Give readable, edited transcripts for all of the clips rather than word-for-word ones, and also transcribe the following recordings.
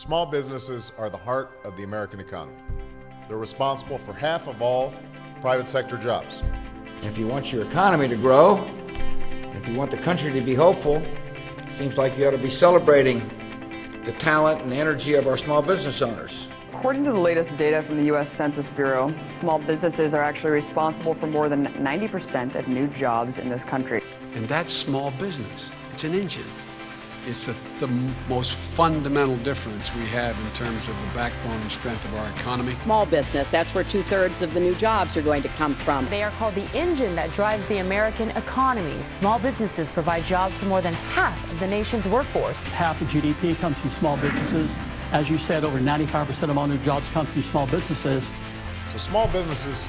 Small businesses are the heart of the American economy. They're responsible for half of all private sector jobs. If you want your economy to grow, if you want the country to be hopeful, it seems like you ought to be celebrating the talent and energy of our small business owners. According to the latest data from the U.S. Census Bureau, small businesses are actually responsible for more than 90% of new jobs in this country. And that's small business. It's an engine. It's the most fundamental difference we have in terms of the backbone and strength of our economy. Small business, that's where 2/3 of the new jobs are going to come from. They are called the engine that drives the American economy. Small businesses provide jobs for more than half of the nation's workforce. Half of GDP comes from small businesses. As you said, over 95% of all new jobs come from small businesses. So small businesses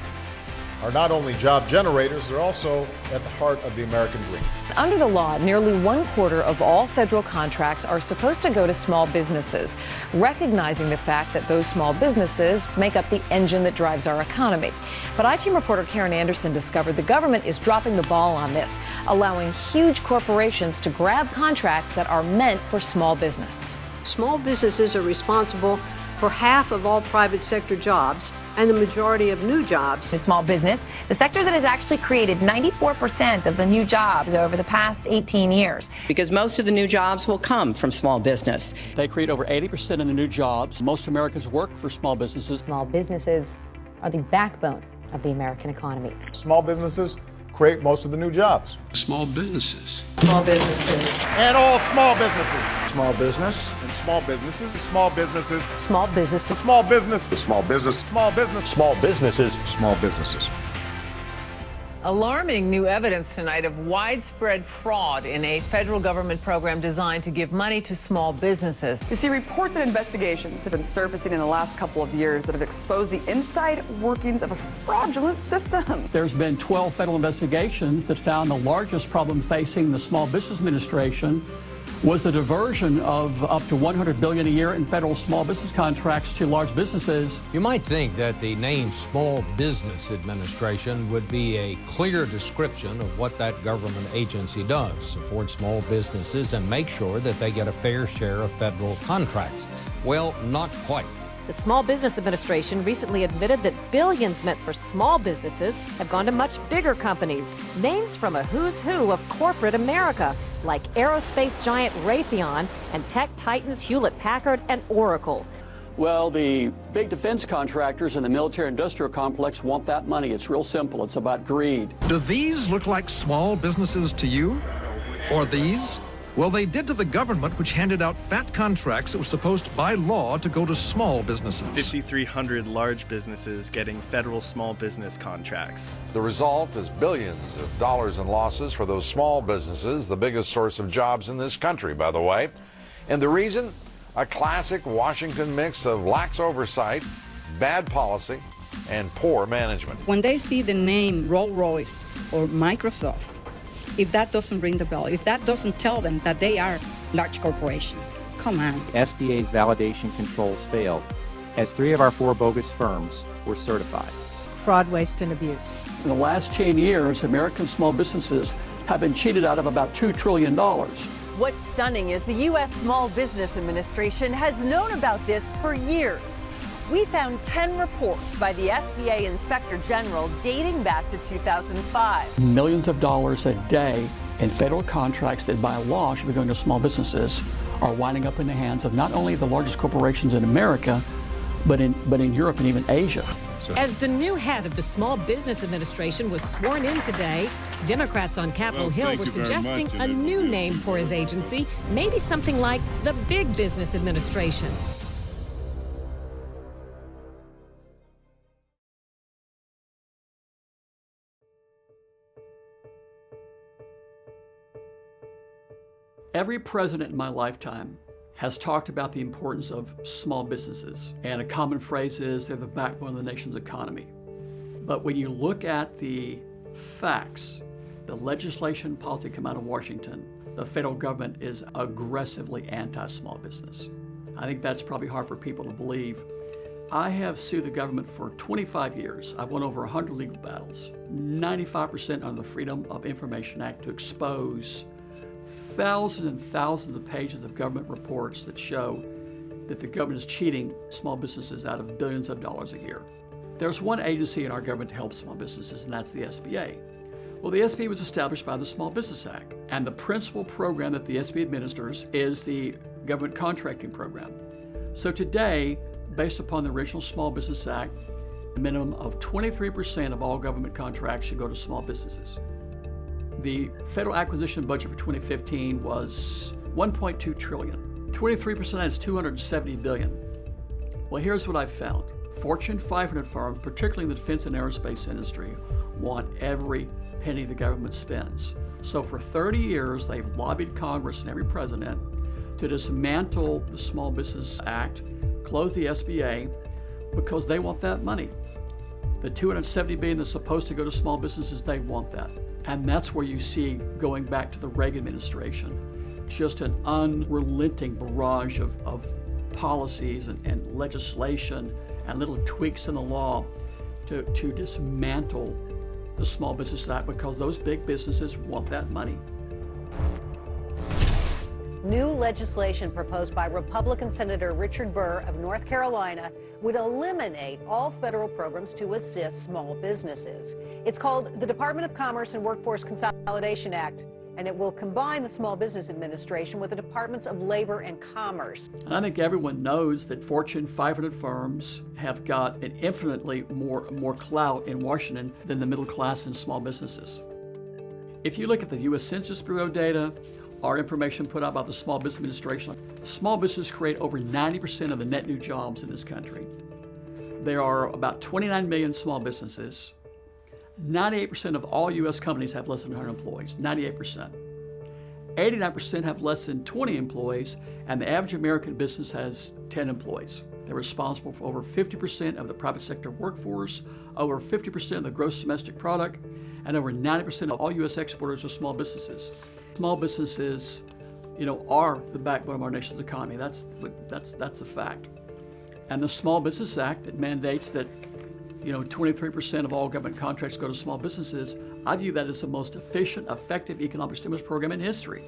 are not only job generators, they're also at the heart of the American dream. Under the law, nearly 1/4 of all federal contracts are supposed to go to small businesses, recognizing the fact that those small businesses make up the engine that drives our economy. But I-Team reporter Karen Anderson discovered the government is dropping the ball on this, allowing huge corporations to grab contracts that are meant for small business. Small businesses are responsible for half of all private sector jobs and the majority of new jobs. A small business, the sector that has actually created 94% of the new jobs over the past 18 years. Because most of the new jobs will come from small business. They create over 80% of the new jobs. Most Americans work for small businesses. Small businesses are the backbone of the American economy. Small businesses create most of the new jobs. Small businesses. Small businesses. And all small businesses. Small business. And small businesses. Small businesses. Small businesses. Small business. Small business. Small business. Small businesses. Small businesses. Alarming new evidence tonight of widespread fraud in a federal government program designed to give money to small businesses. You see, reports and investigations have been surfacing in the last couple of years that have exposed the inside workings of a fraudulent system. There's been 12 federal investigations that found the largest problem facing the Small Business Administration was the diversion of up to $100 billion a year in federal small business contracts to large businesses. You might think that the name Small Business Administration would be a clear description of what that government agency does, support small businesses and make sure that they get a fair share of federal contracts. Well, not quite. The Small Business Administration recently admitted that billions meant for small businesses have gone to much bigger companies. Names from a who's who of corporate America, like aerospace giant Raytheon and tech titans Hewlett-Packard and Oracle. Well, the big defense contractors in the military-industrial complex want that money. It's real simple. It's about greed. Do these look like small businesses to you? Or these? Well, they did to the government, which handed out fat contracts that were supposed to, by law, to go to small businesses. 5,300 large businesses getting federal small business contracts. The result is billions of dollars in losses for those small businesses, the biggest source of jobs in this country, by the way. And the reason? A classic Washington mix of lax oversight, bad policy, and poor management. When they see the name Rolls-Royce or Microsoft, if that doesn't ring the bell, if that doesn't tell them that they are large corporations, come on. SBA's validation controls failed, as 3 of our 4 bogus firms were certified. Fraud, waste, and abuse. In the last 10 years, American small businesses have been cheated out of about $2 trillion. What's stunning is the U.S. Small Business Administration has known about this for years. We found 10 reports by the SBA Inspector General dating back to 2005. Millions of dollars a day in federal contracts that by law should be going to small businesses are winding up in the hands of not only the largest corporations in America, but in Europe and even Asia. As the new head of the Small Business Administration was sworn in today, Democrats on Capitol Hill were suggesting a new name for his agency, maybe something like the Big Business Administration. Every president in my lifetime has talked about the importance of small businesses, and a common phrase is they're the backbone of the nation's economy. But when you look at the facts, the legislation policy come out of Washington, the federal government is aggressively anti-small business. I think that's probably hard for people to believe. I have sued the government for 25 years. I've won over 100 legal battles, 95% under the Freedom of Information Act, to expose thousands and thousands of pages of government reports that show that the government is cheating small businesses out of billions of dollars a year. There's one agency in our government to help small businesses, and that's the SBA. Well, the SBA was established by the Small Business Act, and the principal program that the SBA administers is the government contracting program. So today, based upon the original Small Business Act, a minimum of 23% of all government contracts should go to small businesses. The federal acquisition budget for 2015 was $1.2 trillion. 23% of that is $270 billion. Well, here's what I've found. Fortune 500 firms, particularly in the defense and aerospace industry, want every penny the government spends. So for 30 years, they've lobbied Congress and every president to dismantle the Small Business Act, close the SBA, because they want that money. The $270 billion that's supposed to go to small businesses, they want that. And that's where you see, going back to the Reagan administration, just an unrelenting barrage of policies and legislation and little tweaks in the law to dismantle the Small Business Act, because those big businesses want that money. New legislation proposed by Republican Senator Richard Burr of North Carolina would eliminate all federal programs to assist small businesses. It's called the Department of Commerce and Workforce Consolidation Act, and it will combine the Small Business Administration with the Departments of Labor and Commerce. And I think everyone knows that Fortune 500 firms have got an infinitely more clout in Washington than the middle class and small businesses. If you look at the U.S. Census Bureau data, our information put out by the Small Business Administration, small businesses create over 90% of the net new jobs in this country. There are about 29 million small businesses. 98% of all U.S. companies have less than 100 employees, 98%. 89% have less than 20 employees, and the average American business has 10 employees. They're responsible for over 50% of the private sector workforce, over 50% of the gross domestic product, and over 90% of all U.S. exporters are small businesses. Small businesses, are the backbone of our nation's economy. That's a fact. And the Small Business Act that mandates that 23% of all government contracts go to small businesses, I view that as the most efficient, effective economic stimulus program in history.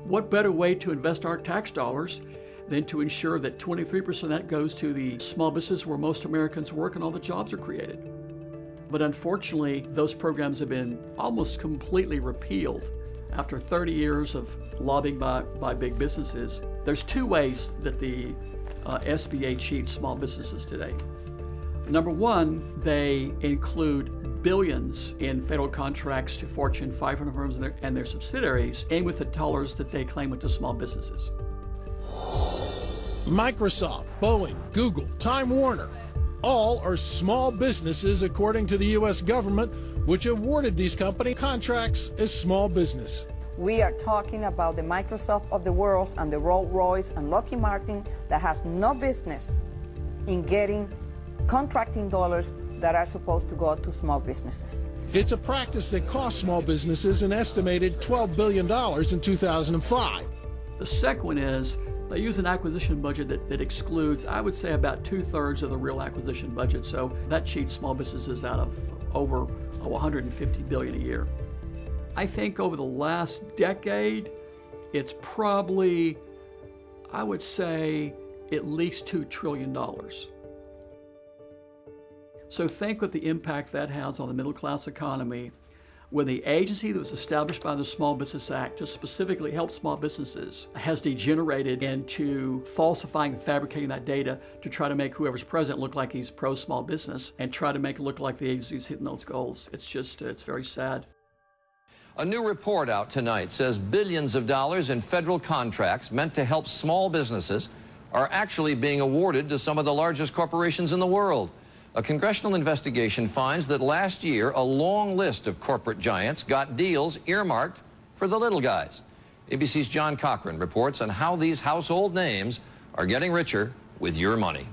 What better way to invest our tax dollars than to ensure that 23% of that goes to the small business where most Americans work and all the jobs are created? But unfortunately, those programs have been almost completely repealed after 30 years of lobbying by big businesses. There's two ways that the SBA cheats small businesses today. Number one, they include billions in federal contracts to Fortune 500 firms and their subsidiaries, aimed with the dollars that they claim went to small businesses. Microsoft, Boeing, Google, Time Warner, all are small businesses according to the U.S. government, which awarded these company contracts as small business. We are talking about the Microsoft of the world and the Rolls-Royce and Lockheed Martin that has no business in getting contracting dollars that are supposed to go to small businesses. It's a practice that cost small businesses an estimated $12 billion in 2005. The second one is they use an acquisition budget that excludes, I would say, about 2/3 of the real acquisition budget. So that cheats small businesses out of over $150 billion a year. I think over the last decade, it's probably, I would say, at least $2 trillion. So think what the impact that has on the middle class economy when the agency that was established by the Small Business Act to specifically help small businesses has degenerated into falsifying and fabricating that data to try to make whoever's president look like he's pro-small business and try to make it look like the agency's hitting those goals. It's just, it's very sad. A new report out tonight says billions of dollars in federal contracts meant to help small businesses are actually being awarded to some of the largest corporations in the world. A congressional investigation finds that last year, a long list of corporate giants got deals earmarked for the little guys. ABC's John Cochran reports on how these household names are getting richer with your money.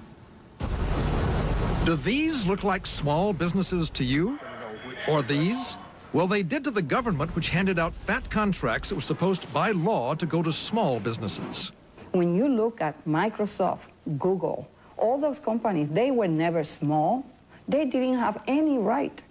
Do these look like small businesses to you? Or these? Well, they did to the government, which handed out fat contracts that were supposed by law to go to small businesses. When you look at Microsoft, Google, all those companies, they were never small. They didn't have any right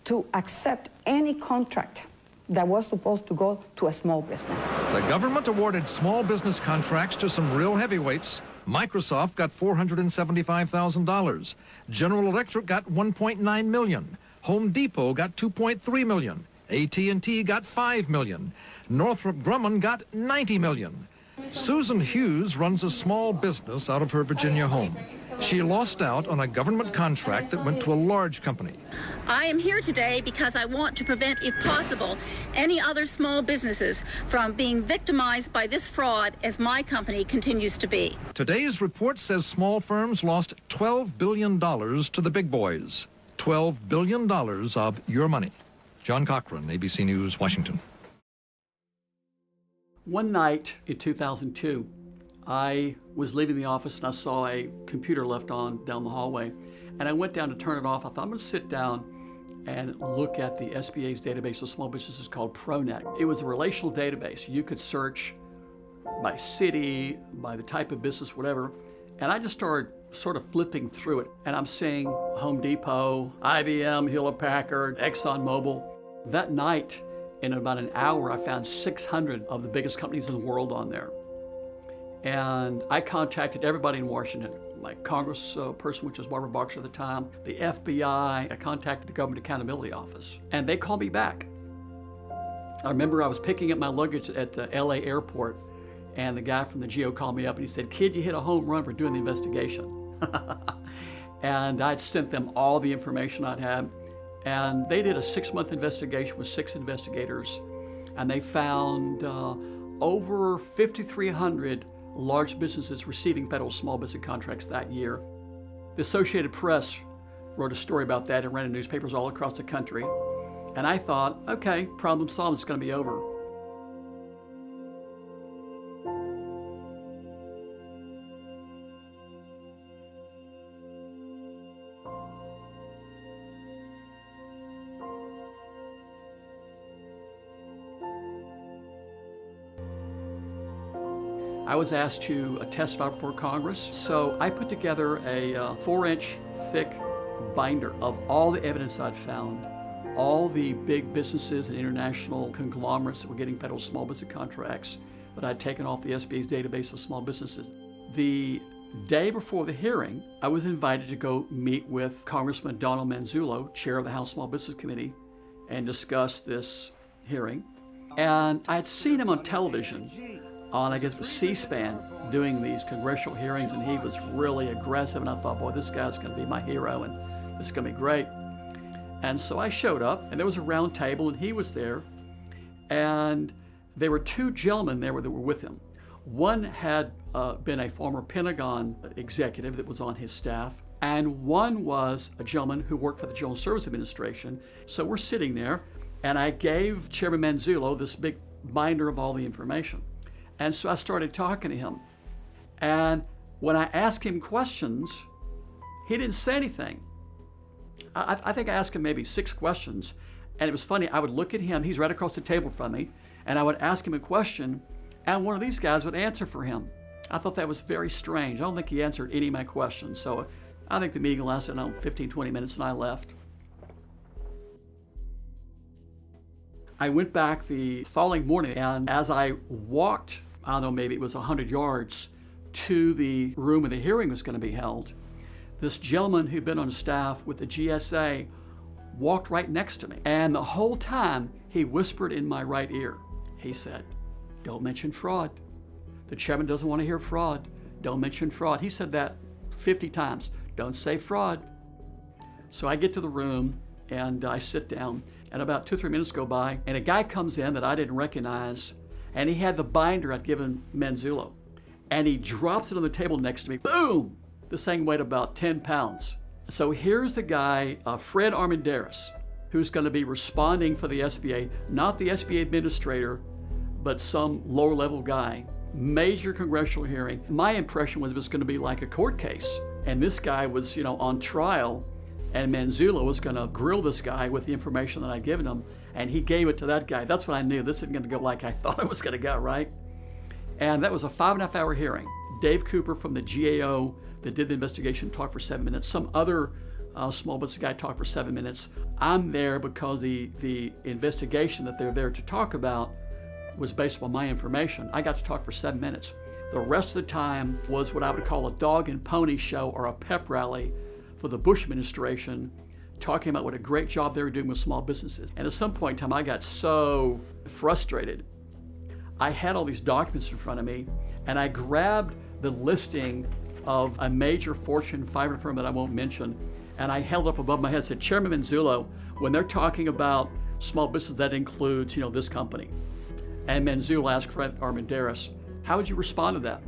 to accept any contract that was supposed to go to a small business. The government awarded small business contracts to some real heavyweights, Microsoft got $475,000. General Electric got $1.9 million. Home Depot got $2.3 million. AT&T got $5 million. Northrop Grumman got $90 million. Susan Hughes runs a small business out of her Virginia home. She lost out on a government contract that went to a large company. I am here today because I want to prevent, if possible, any other small businesses from being victimized by this fraud as my company continues to be. Today's report says small firms lost $12 billion to the big boys. $12 billion of your money. John Cochran, ABC News, Washington. One night in 2002, I was leaving the office and I saw a computer left on down the hallway. And I went down to turn it off. I thought, I'm going to sit down and look at the SBA's database of small businesses called ProNet. It was a relational database. You could search by city, by the type of business, whatever. And I just started sort of flipping through it. And I'm seeing Home Depot, IBM, Hewlett-Packard, ExxonMobil. That night, in about an hour, I found 600 of the biggest companies in the world on there. And I contacted everybody in Washington, like Congressperson, which was Barbara Boxer at the time, the FBI. I contacted the Government Accountability Office, and they called me back. I remember I was picking up my luggage at the LA airport, and the guy from the GO called me up and he said, "Kid, you hit a home run for doing the investigation." And I'd sent them all the information I'd had. And they did a 6-month investigation with 6 investigators, and they found over 5,300 large businesses receiving federal small business contracts that year. The Associated Press wrote a story about that and ran in newspapers all across the country. And I thought, okay, problem solved, it's going to be over. I was asked to testify before Congress, so I put together a 4-inch thick binder of all the evidence I'd found, all the big businesses and international conglomerates that were getting federal small business contracts that I'd taken off the SBA's database of small businesses. The day before the hearing, I was invited to go meet with Congressman Donald Manzullo, chair of the House Small Business Committee, and discuss this hearing. And I'd seen him on television on, I guess it was C-SPAN, doing these congressional hearings, and he was really aggressive, and I thought, boy, this guy's going to be my hero, and this is going to be great. And so I showed up, and there was a round table, and he was there, and there were 2 gentlemen there that were with him. One had been a former Pentagon executive that was on his staff, and one was a gentleman who worked for the General Services Administration. So we're sitting there, and I gave Chairman Manzullo this big binder of all the information. And so I started talking to him. And when I asked him questions, he didn't say anything. I think I asked him maybe 6 questions. And it was funny, I would look at him, he's right across the table from me, and I would ask him a question, and one of these guys would answer for him. I thought that was very strange. I don't think he answered any of my questions. So I think the meeting lasted, 15, 20 minutes, and I left. I went back the following morning, and as I walked, I don't know, maybe it was 100 yards to the room where the hearing was going to be held, this gentleman who'd been on staff with the GSA walked right next to me. And the whole time, he whispered in my right ear. He said, "Don't mention fraud. The chairman doesn't want to hear fraud. Don't mention fraud." He said that 50 times. Don't say fraud. So I get to the room, and I sit down. And about 2 or 3 minutes go by, and a guy comes in that I didn't recognize, and he had the binder I'd given Manzullo. And he drops it on the table next to me. Boom! This thing weighed about 10 pounds. So here's the guy, Fred Armendariz, who's going to be responding for the SBA, not the SBA administrator, but some lower-level guy. Major congressional hearing. My impression was it was going to be like a court case. And this guy was, on trial, and Manzullo was going to grill this guy with the information that I'd given him, and he gave it to that guy. That's when I knew this isn't going to go like I thought it was going to go, right? And that was a 5.5-hour hearing. Dave Cooper from the GAO that did the investigation talked for 7 minutes. Some other small business guy talked for 7 minutes. I'm there because the investigation that they're there to talk about was based on my information. I got to talk for 7 minutes. The rest of the time was what I would call a dog and pony show or a pep rally for the Bush administration, talking about what a great job they were doing with small businesses. And at some point in time, I got so frustrated. I had all these documents in front of me, and I grabbed the listing of a major Fortune 500 firm that I won't mention, and I held up above my head and said, Chairman Manzullo, when they're talking about small business, that includes, this company. And Manzullo asked Fred Armendariz, how would you respond to that?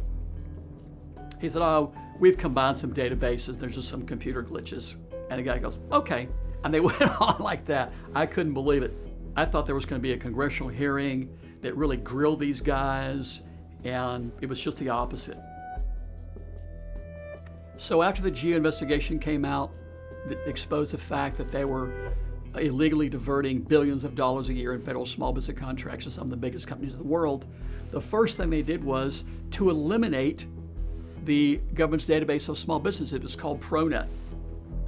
He said, oh, we've combined some databases, there's just some computer glitches. And the guy goes, okay. And they went on like that. I couldn't believe it. I thought there was going to be a congressional hearing that really grilled these guys, and it was just the opposite. So after the GEO investigation came out, that exposed the fact that they were illegally diverting billions of dollars a year in federal small business contracts to some of the biggest companies in the world, the first thing they did was to eliminate the government's database of small businesses. It was called ProNet.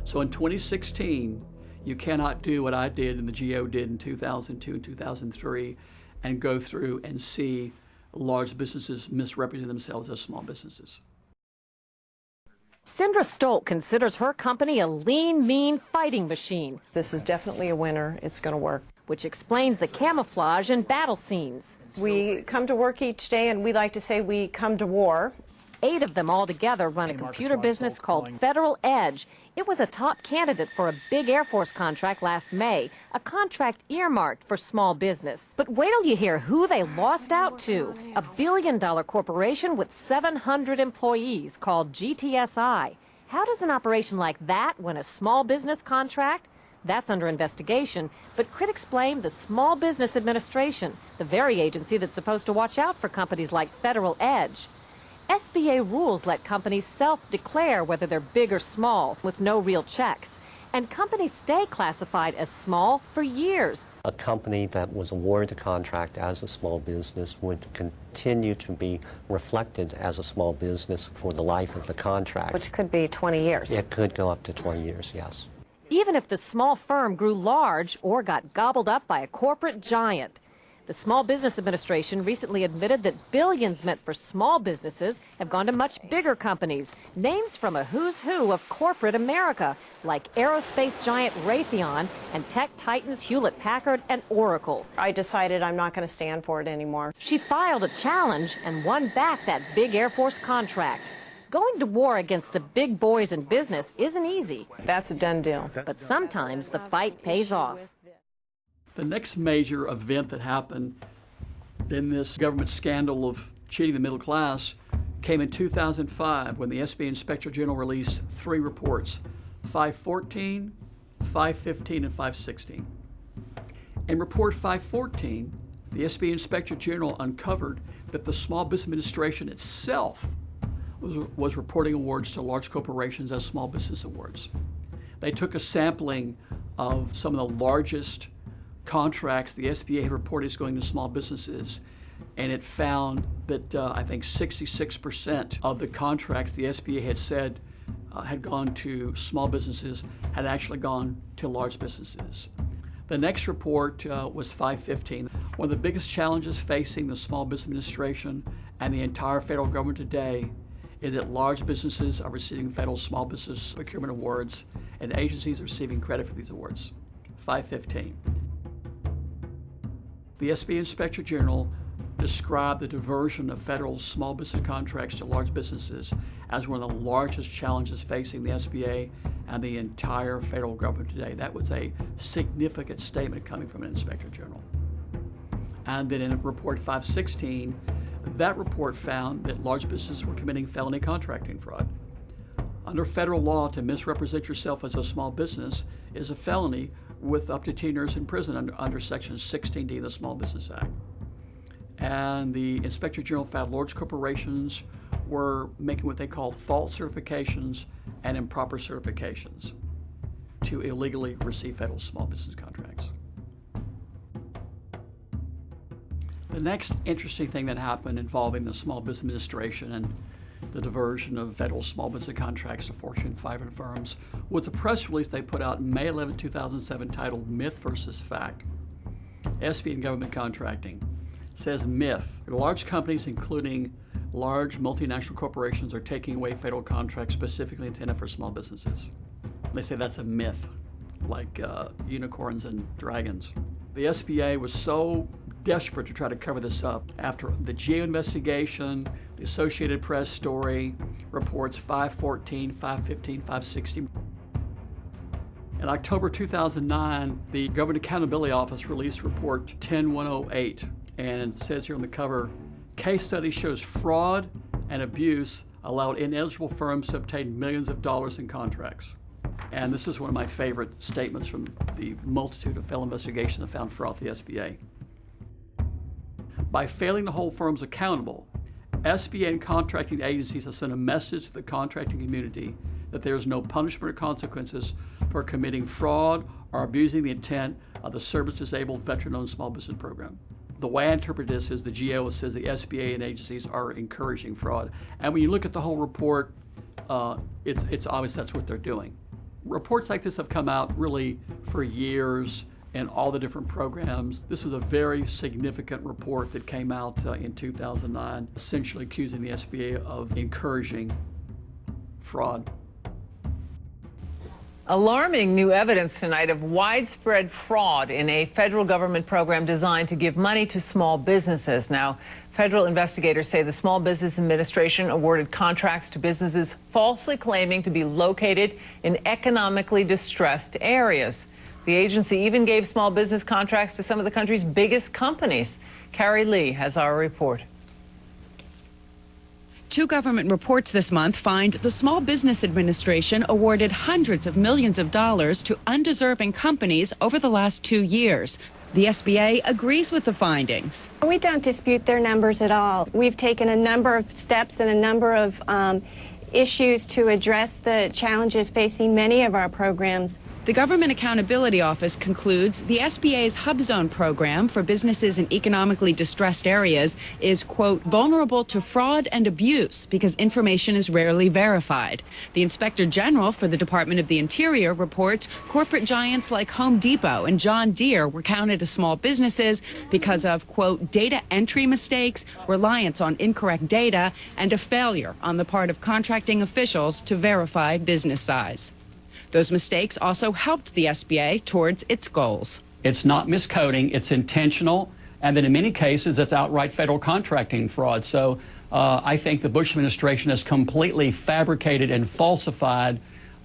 So in 2016, you cannot do what I did and the GEO did in 2002 and 2003 and go through and see large businesses misrepresent themselves as small businesses. Sandra Stolt considers her company a lean, mean fighting machine. This is definitely a winner. It's going to work. Which explains the camouflage and battle scenes. We come to work each day, and we like to say we come to war. 8 of them all together run a computer business called Federal Edge. It was a top candidate for a big Air Force contract last May, a contract earmarked for small business. But wait till you hear who they lost out to. A billion-dollar corporation with 700 employees called GTSI. How does an operation like that win a small business contract? That's under investigation, but critics blame the Small Business Administration, the very agency that's supposed to watch out for companies like Federal Edge. SBA rules let companies self-declare whether they're big or small with no real checks. And companies stay classified as small for years. A company that was awarded a contract as a small business would continue to be reflected as a small business for the life of the contract. Which could be 20 years. It could go up to 20 years, yes. Even if the small firm grew large or got gobbled up by a corporate giant. The Small Business Administration recently admitted that billions meant for small businesses have gone to much bigger companies, names from a who's who of corporate America, like aerospace giant Raytheon and tech titans Hewlett-Packard and Oracle. I decided I'm not going to stand for it anymore. She filed a challenge and won back that big Air Force contract. Going to war against the big boys in business isn't easy. That's a done deal. But sometimes the fight pays off. The next major event that happened in this government scandal of cheating the middle class came in 2005 when the SBA Inspector General released 3 reports, 514, 515, and 516. In Report 514, the SBA Inspector General uncovered that the Small Business Administration itself was reporting awards to large corporations as small business awards. They took a sampling of some of the largest contracts the SBA had reported as going to small businesses, and it found that I think 66% of the contracts the SBA had said had gone to small businesses had actually gone to large businesses. The next report was 515. One of the biggest challenges facing the Small Business Administration and the entire federal government today is that large businesses are receiving federal small business procurement awards and agencies are receiving credit for these awards. 515. The SBA Inspector General described the diversion of federal small business contracts to large businesses as one of the largest challenges facing the SBA and the entire federal government today. That was a significant statement coming from an Inspector General. And then in Report 516, that report found that large businesses were committing felony contracting fraud. Under federal law, to misrepresent yourself as a small business is a felony with up to 10 years in prison under Section 16D of the Small Business Act. And the Inspector General found large corporations were making what they called false certifications and improper certifications to illegally receive federal small business contracts. The next interesting thing that happened involving the Small Business Administration and the diversion of federal small business contracts to Fortune 500 firms was a press release they put out May 11, 2007 titled Myth versus Fact. SBA and government contracting says myth. Large companies, including large multinational corporations are taking away federal contracts specifically intended for small businesses. They say that's a myth, like unicorns and dragons. The SBA was so desperate to try to cover this up after the GAO investigation, the Associated Press story, reports 514, 515, 560. In October 2009, the Government Accountability Office released Report 10108, and it says here on the cover, case study shows fraud and abuse allowed ineligible firms to obtain millions of dollars in contracts. And this is one of my favorite statements from the multitude of federal investigations that found fraud at the SBA. By failing to hold firms accountable, SBA and contracting agencies have sent a message to the contracting community that there is no punishment or consequences for committing fraud or abusing the intent of the service-disabled veteran-owned small business program. The way I interpret this is the GAO says the SBA and agencies are encouraging fraud. And when you look at the whole report, it's obvious that's what they're doing. Reports like this have come out really for years in all the different programs. This was a very significant report that came out in 2009, essentially accusing the SBA of encouraging fraud. Alarming new evidence tonight of widespread fraud in a federal government program designed to give money to small businesses. Now, federal investigators say the Small Business Administration awarded contracts to businesses falsely claiming to be located in economically distressed areas. The agency even gave small business contracts to some of the country's biggest companies. Carrie Lee has our report. Two government reports this month find the Small Business Administration awarded hundreds of millions of dollars to undeserving companies over the last 2 years. The SBA agrees with the findings. We don't dispute their numbers at all. We've taken a number of steps and a number of issues to address the challenges facing many of our programs. The Government Accountability Office concludes the SBA's HubZone program for businesses in economically distressed areas is, quote, vulnerable to fraud and abuse because information is rarely verified. The Inspector General for the Department of the Interior reports corporate giants like Home Depot and John Deere were counted as small businesses because of, quote, data entry mistakes, reliance on incorrect data, and a failure on the part of contracting officials to verify business size. Those mistakes also helped the SBA towards its goals. It's not miscoding, it's intentional, and then in many cases it's outright federal contracting fraud. So I think the Bush administration has completely fabricated and falsified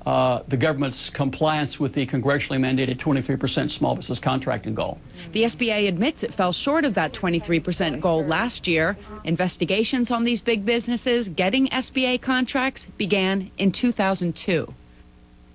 the government's compliance with the congressionally mandated 23% small business contracting goal. The SBA admits it fell short of that 23% goal last year. Investigations on these big businesses getting SBA contracts began in 2002.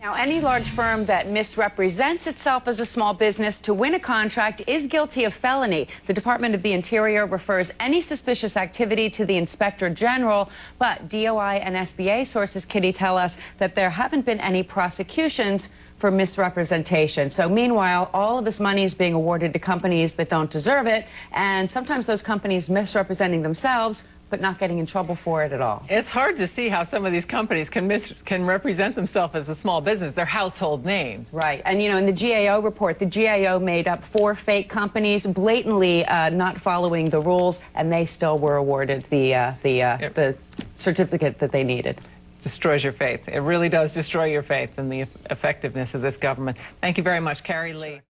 Now, any large firm that misrepresents itself as a small business to win a contract is guilty of felony. The Department of the Interior refers any suspicious activity to the Inspector General, but DOI and SBA sources, Kitty, tell us that there haven't been any prosecutions for misrepresentation. So meanwhile, all of this money is being awarded to companies that don't deserve it, and sometimes those companies misrepresenting themselves but not getting in trouble for it at all. It's hard to see how some of these companies can represent themselves as a small business. They're household names. Right. And, you know, in the GAO report, the GAO made up 4 fake companies blatantly not following the rules, and they still were awarded the certificate that they needed. Destroys your faith. It really does destroy your faith in the effectiveness of this government. Thank you very much, Carrie Lee.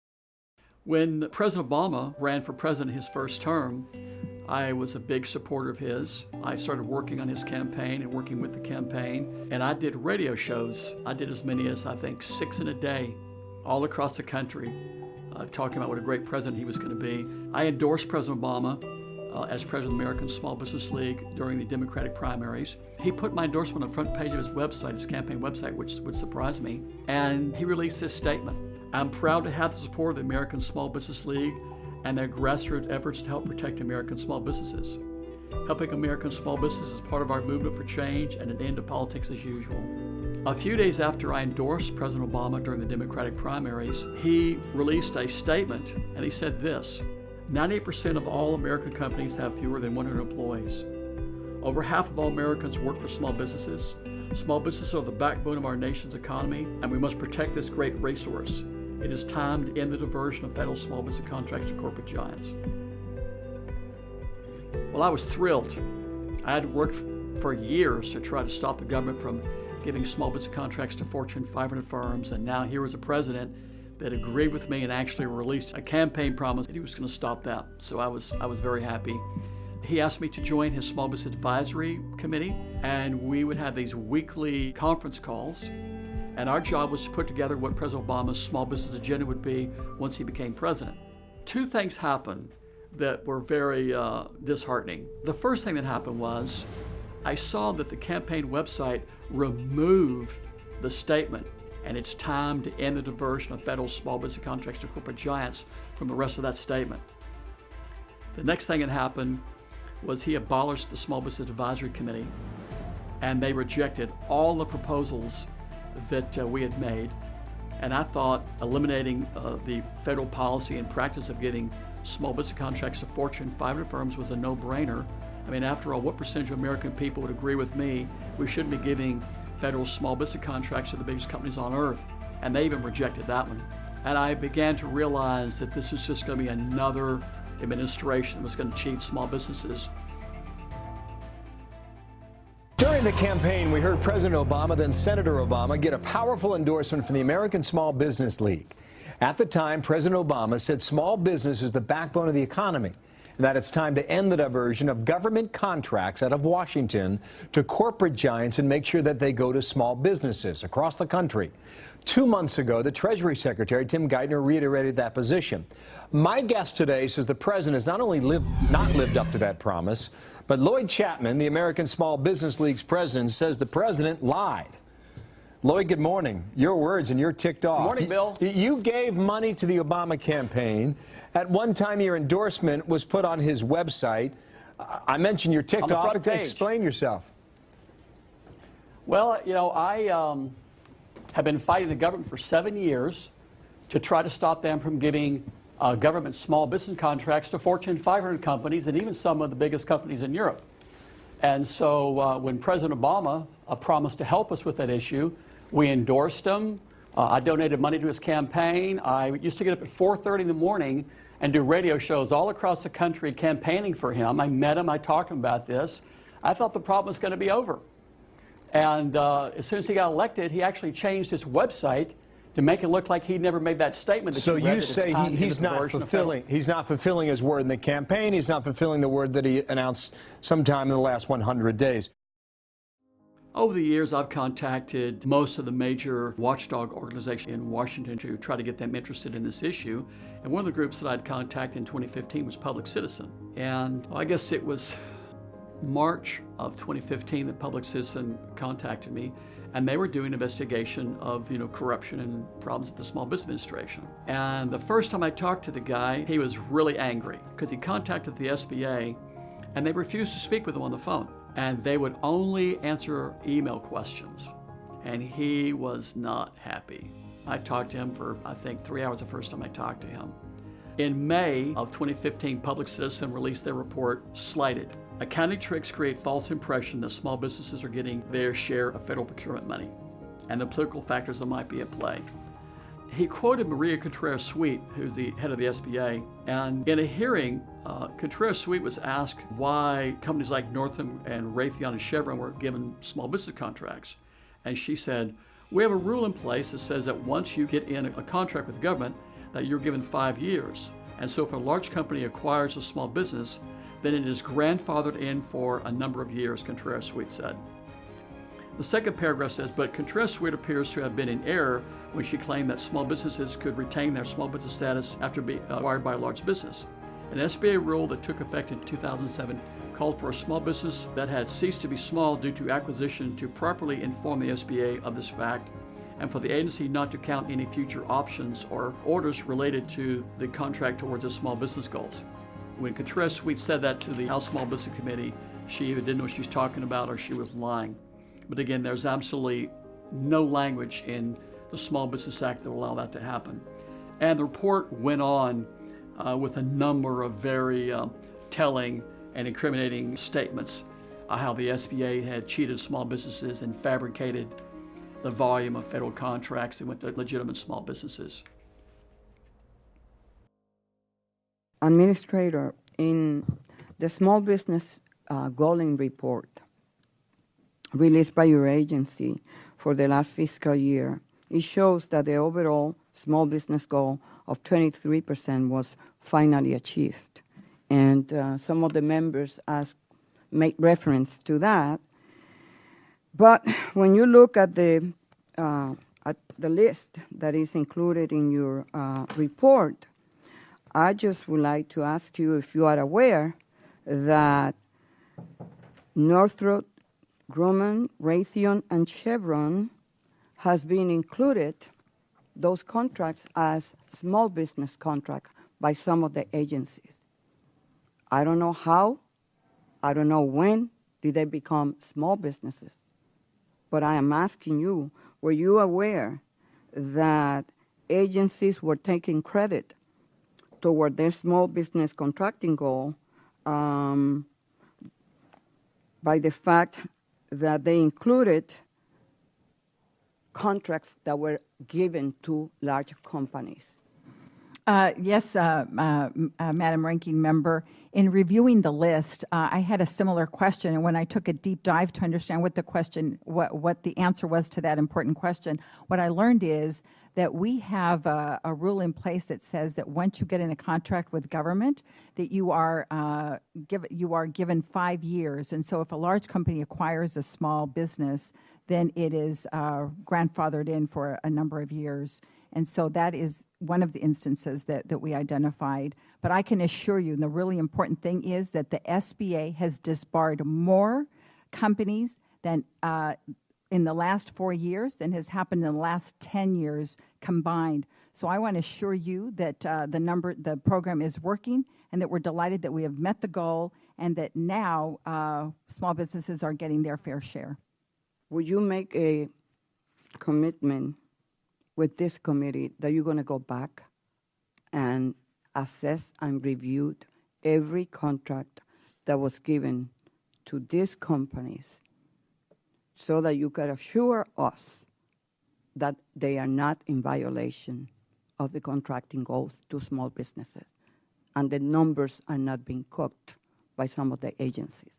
When President Obama ran for president his first term, I was a big supporter of his. I started working on his campaign and working with the campaign, and I did radio shows. I did as many as, I think, 6 in a day, all across the country, talking about what a great president he was going to be. I endorsed President Obama as president of the American Small Business League during the Democratic primaries. He put my endorsement on the front page of his website, his campaign website, which would surprise me, and he released this statement. I'm proud to have the support of the American Small Business League and their grassroots efforts to help protect American small businesses. Helping American small businesses is part of our movement for change and an end to politics as usual. A few days after I endorsed President Obama during the Democratic primaries, he released a statement and he said this: 98% of all American companies have fewer than 100 employees. Over half of all Americans work for small businesses. Small businesses are the backbone of our nation's economy, and we must protect this great resource. It is time to end the diversion of federal small business contracts to corporate giants. Well, I was thrilled. I had worked for years to try to stop the government from giving small business contracts to Fortune 500 firms, and now here was a president that agreed with me and actually released a campaign promise that he was going to stop that. So I was very happy. He asked me to join his Small Business Advisory Committee, and we would have these weekly conference calls, and our job was to put together what President Obama's small business agenda would be once he became president. Two things happened that were very disheartening. The first thing that happened was I saw that the campaign website removed the statement, and it's time to end the diversion of federal small business contracts to corporate giants from the rest of that statement. The next thing that happened was he abolished the Small Business Advisory Committee, and they rejected all the proposals that we had made. And I thought eliminating the federal policy and practice of giving small business contracts to Fortune 500 firms was a no-brainer. I mean, after all, what percentage of American people would agree with me we shouldn't be giving federal small business contracts to the biggest companies on earth? And they even rejected that one. And I began to realize that this was just going to be another administration that was going to cheat small businesses. During the campaign, we heard President Obama, then Senator Obama, get a powerful endorsement from the American Small Business League. At the time, President Obama said small business is the backbone of the economy, and that it's time to end the diversion of government contracts out of Washington to corporate giants and make sure that they go to small businesses across the country. 2 months ago, the Treasury Secretary, Tim Geithner, reiterated that position. My guest today says the president has not only not lived up to that promise, but Lloyd Chapman, the American Small Business League's president, says the president lied. Lloyd, good morning. Your words, and you're ticked off. Good morning, Bill. You gave money to the Obama campaign. At one time, your endorsement was put on his website. I mentioned you're ticked off. Explain yourself. Well, you know, I have been fighting the government for 7 years to try to stop them from giving government small business contracts to Fortune 500 companies and even some of the biggest companies in Europe. And so when President Obama promised to help us with that issue, we endorsed him. I donated money to his campaign. I used to get up at 4:30 in the morning and do radio shows all across the country campaigning for him. I met him. I talked to him about this. I thought the problem was going to be over. And as soon as he got elected, he actually changed his website to make it look like he'd never made that statement. That so you say he's not fulfilling his word in the campaign. He's not fulfilling the word that he announced sometime in the last 100 days. Over the years, I've contacted most of the major watchdog organizations in Washington to try to get them interested in this issue. And one of the groups that I'd contacted in 2015 was Public Citizen. And I guess it was March of 2015 that Public Citizen contacted me, and they were doing an investigation of, corruption and problems at the Small Business Administration. And the first time I talked to the guy, he was really angry because he contacted the SBA and they refused to speak with him on the phone. And they would only answer email questions. And he was not happy. I talked to him for, I think, 3 hours the first time I talked to him. In May of 2015, Public Citizen released their report, Slighted. Accounting tricks create false impression that small businesses are getting their share of federal procurement money and the political factors that might be at play. He quoted Maria Contreras-Sweet, who's the head of the SBA, and in a hearing, Contreras-Sweet was asked why companies like Northam and Raytheon and Chevron were given small business contracts. And she said, "We have a rule in place that says that once you get in a contract with the government, that you're given 5 years. And so if a large company acquires a small business, then it is grandfathered in for a number of years," Contreras-Sweet said. The second paragraph says, but Contreras-Sweet appears to have been in error when she claimed that small businesses could retain their small business status after being acquired by a large business. An SBA rule that took effect in 2007 called for a small business that had ceased to be small due to acquisition to properly inform the SBA of this fact, and for the agency not to count any future options or orders related to the contract towards its small business goals. When Contreras-Sweet said that to the House Small Business Committee, she either didn't know what she was talking about or she was lying. But again, there's absolutely no language in the Small Business Act that will allow that to happen. And the report went on with a number of very telling and incriminating statements how the SBA had cheated small businesses and fabricated the volume of federal contracts that went to legitimate small businesses. Administrator, in the Small Business Golin report released by your agency for the last fiscal year, it shows that the overall small business goal of 23% was finally achieved. And some of the members make reference to that. But when you look at the list that is included in your report, I just would like to ask you if you are aware that Northrop Grumman, Raytheon, and Chevron has been included, those contracts, as small business contracts by some of the agencies. I don't know how, I don't know when did they become small businesses, but I am asking you, were you aware that agencies were taking credit toward their small business contracting goal by the fact that they included contracts that were given to large companies? Yes, Madam Ranking Member. In reviewing the list, I had a similar question, and when I took a deep dive to understand what the question, what the answer was to that important question, what I learned is that we have a rule in place that says that once you get in a contract with government, that you are given 5 years. And so if a large company acquires a small business, then it is grandfathered in for a number of years. And so that is one of the instances that we identified. But I can assure you, and the really important thing is that the SBA has disbarred more companies than in the last 4 years than has happened in the last 10 years combined. So I want to assure you that the program is working, and that we're delighted that we have met the goal, and that now small businesses are getting their fair share. Would you make a commitment with this committee that you're going to go back and assess and review every contract that was given to these companies so that you can assure us that they are not in violation of the contracting goals to small businesses and the numbers are not being cooked by some of the agencies?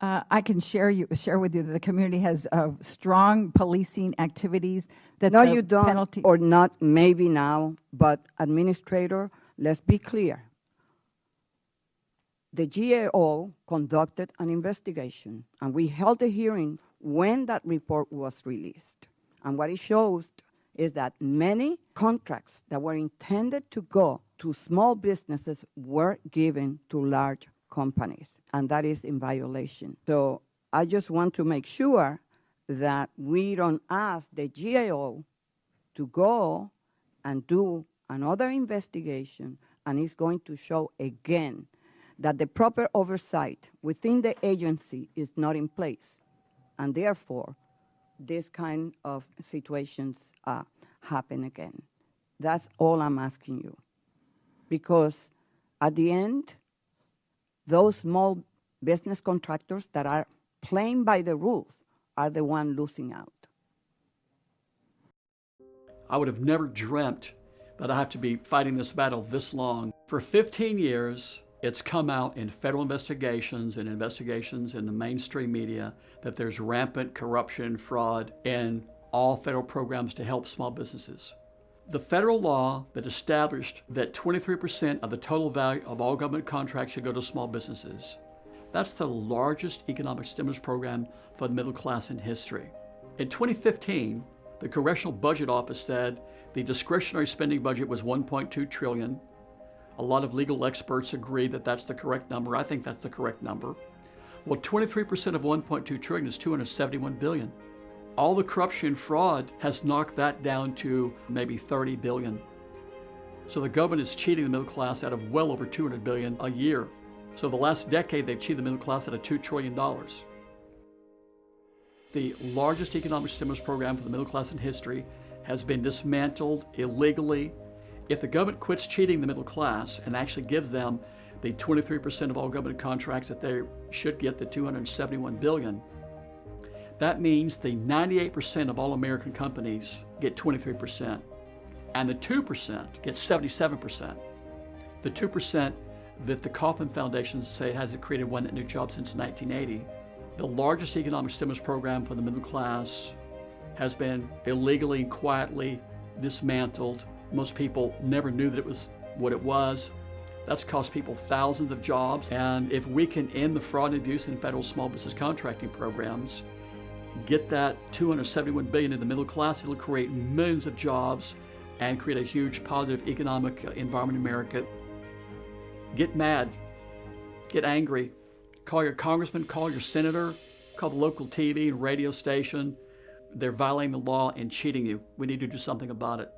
I can share with you that the community has strong policing activities. That no, you don't, or not maybe now, but Administrator, let's be clear. The GAO conducted an investigation, and we held a hearing when that report was released. And what it shows is that many contracts that were intended to go to small businesses were given to large companies, and that is in violation. So I just want to make sure that we don't ask the GAO to go and do another investigation, and it's going to show again that the proper oversight within the agency is not in place, and therefore this kind of situations happen again. That's all I'm asking you, because at the end, those small business contractors that are playing by the rules are the ones losing out. I would have never dreamt that I have to be fighting this battle this long. For 15 years, it's come out in federal investigations and investigations in the mainstream media that there's rampant corruption and fraud in all federal programs to help small businesses. The federal law that established that 23% of the total value of all government contracts should go to small businesses, that's the largest economic stimulus program for the middle class in history. In 2015, the Congressional Budget Office said the discretionary spending budget was $1.2 trillion. A lot of legal experts agree that that's the correct number. I think that's the correct number. Well, 23% of $1.2 trillion is $271 billion. All the corruption and fraud has knocked that down to maybe $30 billion. So the government is cheating the middle class out of well over $200 billion a year. So the last decade, they've cheated the middle class out of $2 trillion. The largest economic stimulus program for the middle class in history has been dismantled illegally. If the government quits cheating the middle class and actually gives them the 23% of all government contracts that they should get, the $271 billion, that means the 98% of all American companies get 23%, and the 2% get 77%. The 2% that the Kauffman Foundation say it hasn't created one net new job since 1980. The largest economic stimulus program for the middle class has been illegally and quietly dismantled. Most people never knew that it was what it was. That's cost people thousands of jobs. And if we can end the fraud and abuse in federal small business contracting programs, get that $271 billion in the middle class, it'll create millions of jobs and create a huge positive economic environment in America. Get mad, get angry, call your congressman, call your senator, call the local TV and radio station. They're violating the law and cheating you. We need to do something about it.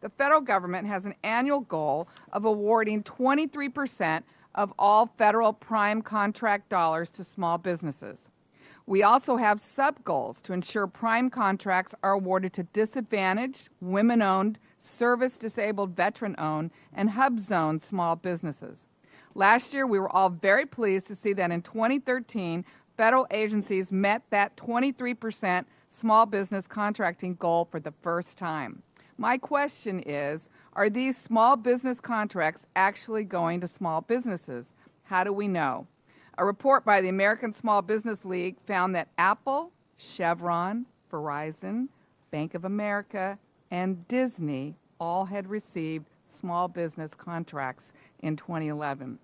The federal government has an annual goal of awarding 23% of all federal prime contract dollars to small businesses. We also have sub-goals to ensure prime contracts are awarded to disadvantaged, women-owned, service-disabled, veteran-owned, and hub-zone small businesses. Last year, we were all very pleased to see that in 2013, federal agencies met that 23% small business contracting goal for the first time. My question is, are these small business contracts actually going to small businesses? How do we know? A report by the American Small Business League found that Apple, Chevron, Verizon, Bank of America, and Disney all had received small business contracts in 2011.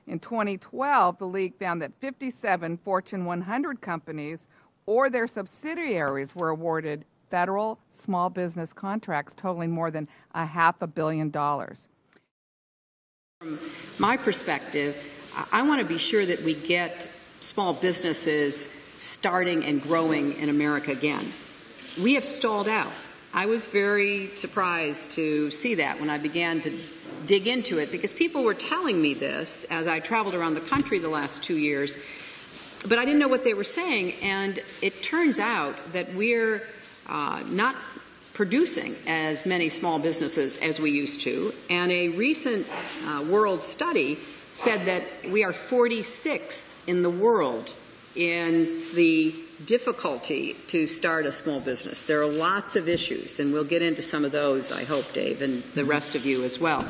In 2012, the league found that 57 Fortune 100 companies or their subsidiaries were awarded federal small business contracts totaling more than $500 million. From my perspective, I want to be sure that we get small businesses starting and growing in America again. We have stalled out. I was very surprised to see that when I began to dig into it, because people were telling me this as I traveled around the country the last 2 years, but I didn't know what they were saying, and it turns out that we're not producing as many small businesses as we used to, and a recent world study said that we are 46th in the world in the difficulty to start a small business. There are lots of issues, and we'll get into some of those, I hope, Dave, and the rest of you as well.